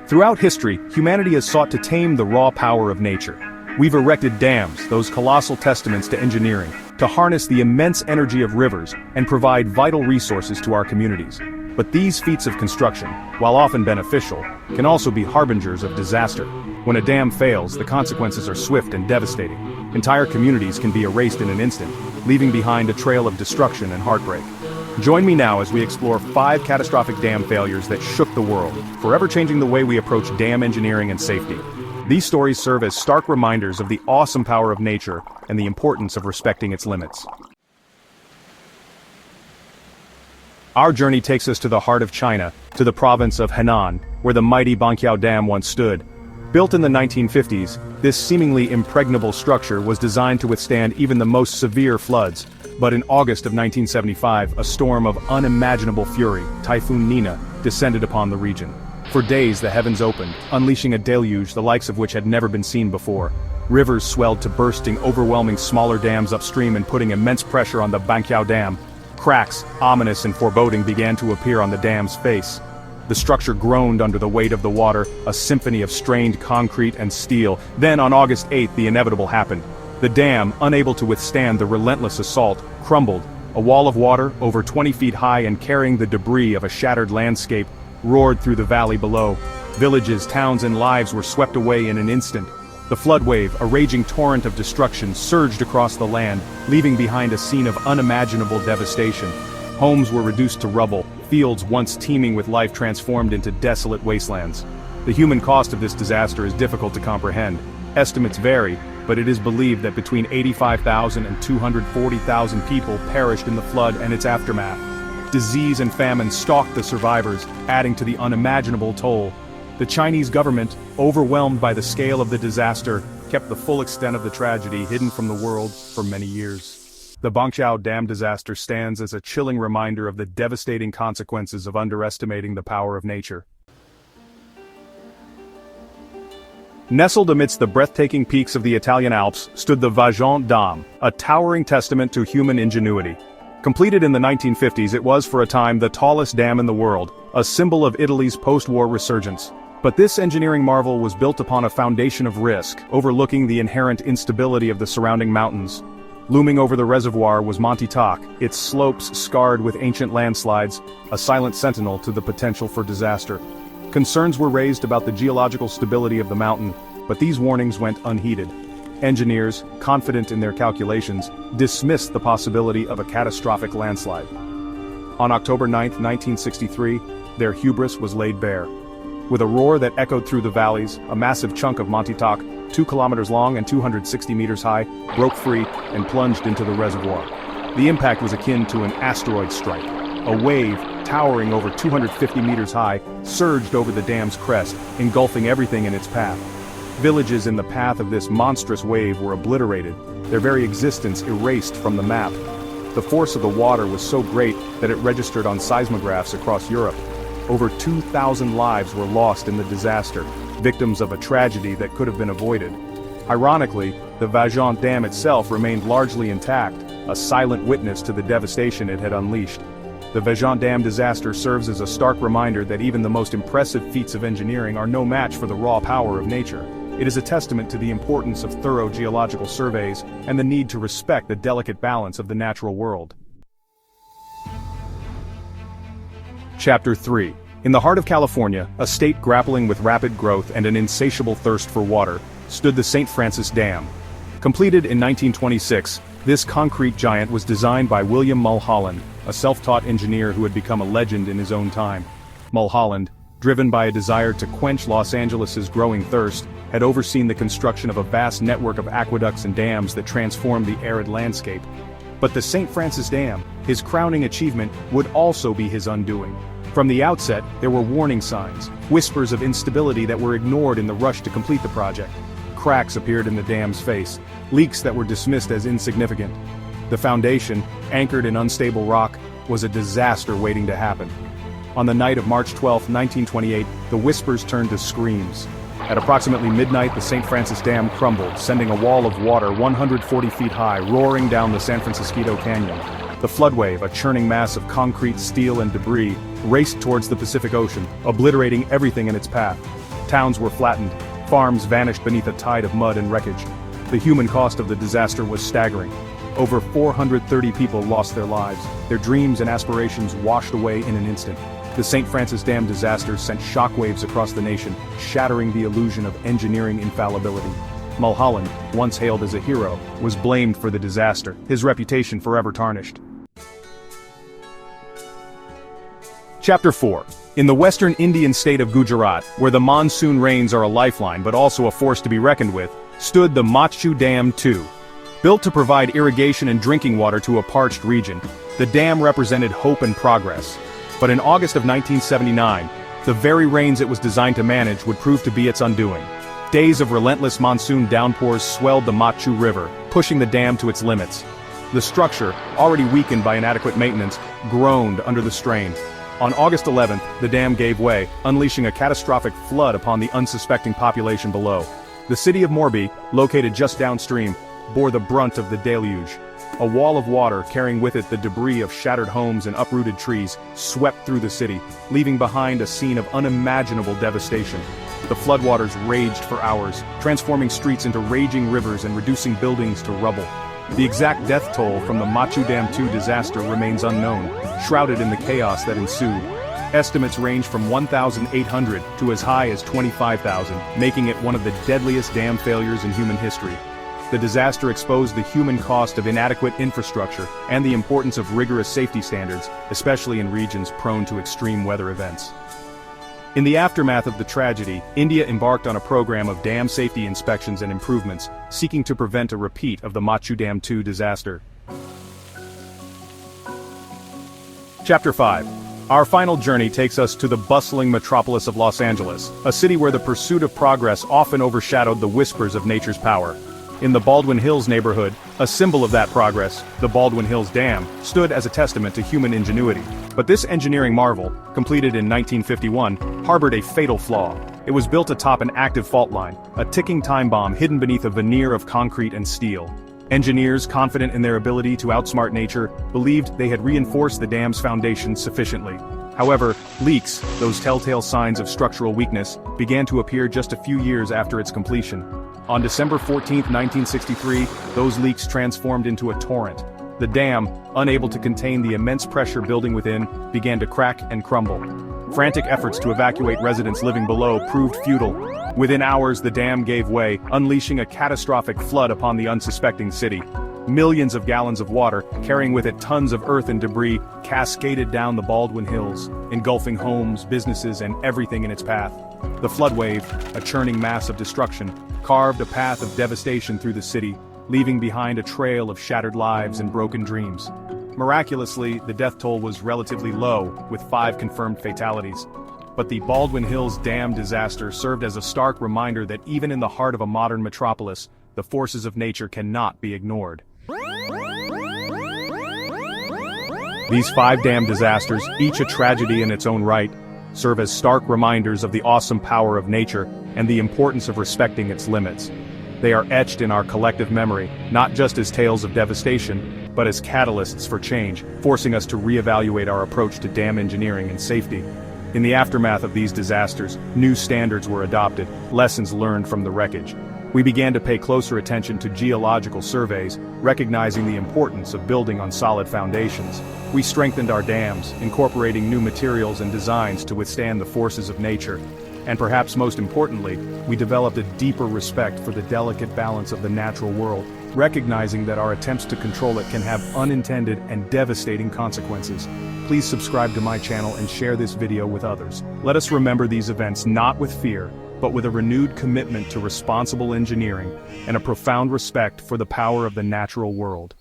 Throughout history, humanity has sought to tame the raw power of nature. We've erected dams, those colossal testaments to engineering, to harness the immense energy of rivers and provide vital resources to our communities. But these feats of construction, while often beneficial, can also be harbingers of disaster. When a dam fails, the consequences are swift and devastating. Entire communities can be erased in an instant, leaving behind a trail of destruction and heartbreak. Join me now as we explore 5 catastrophic dam failures that shook the world, forever changing the way we approach dam engineering and safety. These stories serve as stark reminders of the awesome power of nature and the importance of respecting its limits. Our journey takes us to the heart of China, to the province of Henan, where the mighty Banqiao Dam once stood. Built in the 1950s, this seemingly impregnable structure was designed to withstand even the most severe floods. But in August of 1975, a storm of unimaginable fury, Typhoon Nina, descended upon the region. For days the heavens opened, unleashing a deluge the likes of which had never been seen before. Rivers swelled to bursting, overwhelming smaller dams upstream and putting immense pressure on the Banqiao Dam. Cracks, ominous and foreboding, began to appear on the dam's face. The structure groaned under the weight of the water, a symphony of strained concrete and steel. Then on August 8th the inevitable happened. The dam, unable to withstand the relentless assault, crumbled. A wall of water, over 20 feet high and carrying the debris of a shattered landscape, roared through the valley below. Villages, towns and lives were swept away in an instant. The flood wave, a raging torrent of destruction, surged across the land, leaving behind a scene of unimaginable devastation. Homes were reduced to rubble, fields once teeming with life transformed into desolate wastelands. The human cost of this disaster is difficult to comprehend. Estimates vary, but it is believed that between 85,000 and 240,000 people perished in the flood and its aftermath. Disease and famine stalked the survivors, adding to the unimaginable toll. The Chinese government, overwhelmed by the scale of the disaster, kept the full extent of the tragedy hidden from the world for many years. The Banqiao Dam disaster stands as a chilling reminder of the devastating consequences of underestimating the power of nature. Nestled amidst the breathtaking peaks of the Italian Alps stood the Vajont Dam, a towering testament to human ingenuity. Completed in the 1950s, it was for a time the tallest dam in the world, a symbol of Italy's post-war resurgence. But this engineering marvel was built upon a foundation of risk, overlooking the inherent instability of the surrounding mountains. Looming over the reservoir was Monte Toc, its slopes scarred with ancient landslides, a silent sentinel to the potential for disaster. Concerns were raised about the geological stability of the mountain, but these warnings went unheeded. Engineers, confident in their calculations, dismissed the possibility of a catastrophic landslide. On October 9, 1963, their hubris was laid bare. With a roar that echoed through the valleys, a massive chunk of Monte Toc, 2 kilometers long and 260 meters high, broke free and plunged into the reservoir. The impact was akin to an asteroid strike. A wave, towering over 250 meters high, surged over the dam's crest, engulfing everything in its path. Villages in the path of this monstrous wave were obliterated, their very existence erased from the map. The force of the water was so great that it registered on seismographs across Europe. Over 2,000 lives were lost in the disaster, victims of a tragedy that could have been avoided. Ironically, the Vajont Dam itself remained largely intact, a silent witness to the devastation it had unleashed. The Vajont Dam disaster serves as a stark reminder that even the most impressive feats of engineering are no match for the raw power of nature. It is a testament to the importance of thorough geological surveys and the need to respect the delicate balance of the natural world. Chapter 3. In the heart of California, a state grappling with rapid growth and an insatiable thirst for water, stood the St. Francis Dam. Completed in 1926, this concrete giant was designed by William Mulholland, a self-taught engineer who had become a legend in his own time. Mulholland, driven by a desire to quench Los Angeles's growing thirst, had overseen the construction of a vast network of aqueducts and dams that transformed the arid landscape. But the St. Francis Dam, his crowning achievement, would also be his undoing. From the outset, there were warning signs, whispers of instability that were ignored in the rush to complete the project. Cracks appeared in the dam's face, leaks that were dismissed as insignificant. The foundation, anchored in unstable rock, was a disaster waiting to happen. On the night of March 12, 1928, the whispers turned to screams. At approximately midnight, the St. Francis Dam crumbled, sending a wall of water 140 feet high roaring down the San Francisco Canyon. The floodwave, a churning mass of concrete, steel, and debris, raced towards the Pacific Ocean, obliterating everything in its path. Towns were flattened, farms vanished beneath a tide of mud and wreckage. The human cost of the disaster was staggering. Over 430 people lost their lives, their dreams and aspirations washed away in an instant. The St. Francis Dam disaster sent shockwaves across the nation, shattering the illusion of engineering infallibility. Mulholland, once hailed as a hero, was blamed for the disaster, his reputation forever tarnished. Chapter 4. In the western Indian state of Gujarat, where the monsoon rains are a lifeline but also a force to be reckoned with, stood the Banqiao Dam II. Built to provide irrigation and drinking water to a parched region, the dam represented hope and progress. But in August of 1979, the very rains it was designed to manage would prove to be its undoing. Days of relentless monsoon downpours swelled the Banqiao River, pushing the dam to its limits. The structure, already weakened by inadequate maintenance, groaned under the strain. On August 11th, the dam gave way, unleashing a catastrophic flood upon the unsuspecting population below. The city of Morbi, located just downstream, bore the brunt of the deluge. A wall of water, carrying with it the debris of shattered homes and uprooted trees, swept through the city, leaving behind a scene of unimaginable devastation. The floodwaters raged for hours, transforming streets into raging rivers and reducing buildings to rubble. The exact death toll from the Banqiao Dam II disaster remains unknown, shrouded in the chaos that ensued. Estimates range from 1,800 to as high as 25,000, making it one of the deadliest dam failures in human history. The disaster exposed the human cost of inadequate infrastructure and the importance of rigorous safety standards, especially in regions prone to extreme weather events. In the aftermath of the tragedy, India embarked on a program of dam safety inspections and improvements, seeking to prevent a repeat of the Banqiao Dam II disaster. Chapter 5. Our final journey takes us to the bustling metropolis of Los Angeles, a city where the pursuit of progress often overshadowed the whispers of nature's power. In the Baldwin Hills neighborhood, a symbol of that progress, the Baldwin Hills Dam, stood as a testament to human ingenuity. But this engineering marvel, completed in 1951, harbored a fatal flaw. It was built atop an active fault line, a ticking time bomb hidden beneath a veneer of concrete and steel. Engineers, confident in their ability to outsmart nature, believed they had reinforced the dam's foundation sufficiently. However, leaks, those telltale signs of structural weakness, began to appear just a few years after its completion. On December 14, 1963, those leaks transformed into a torrent. The dam, unable to contain the immense pressure building within, began to crack and crumble. Frantic efforts to evacuate residents living below proved futile. Within hours, the dam gave way, unleashing a catastrophic flood upon the unsuspecting city. Millions of gallons of water, carrying with it tons of earth and debris, cascaded down the Baldwin Hills, engulfing homes, businesses, and everything in its path. The flood wave, a churning mass of destruction, carved a path of devastation through the city, leaving behind a trail of shattered lives and broken dreams. Miraculously, the death toll was relatively low, with 5 confirmed fatalities. But the Baldwin Hills Dam disaster served as a stark reminder that even in the heart of a modern metropolis, the forces of nature cannot be ignored. These 5 dam disasters, each a tragedy in its own right, serve as stark reminders of the awesome power of nature and the importance of respecting its limits. They are etched in our collective memory, not just as tales of devastation, but as catalysts for change, forcing us to reevaluate our approach to dam engineering and safety. In the aftermath of these disasters, new standards were adopted, lessons learned from the wreckage. We began to pay closer attention to geological surveys, recognizing the importance of building on solid foundations. We strengthened our dams, incorporating new materials and designs to withstand the forces of nature. And perhaps most importantly, we developed a deeper respect for the delicate balance of the natural world, recognizing that our attempts to control it can have unintended and devastating consequences. Please subscribe to my channel and share this video with others. Let us remember these events not with fear, but with a renewed commitment to responsible engineering and a profound respect for the power of the natural world.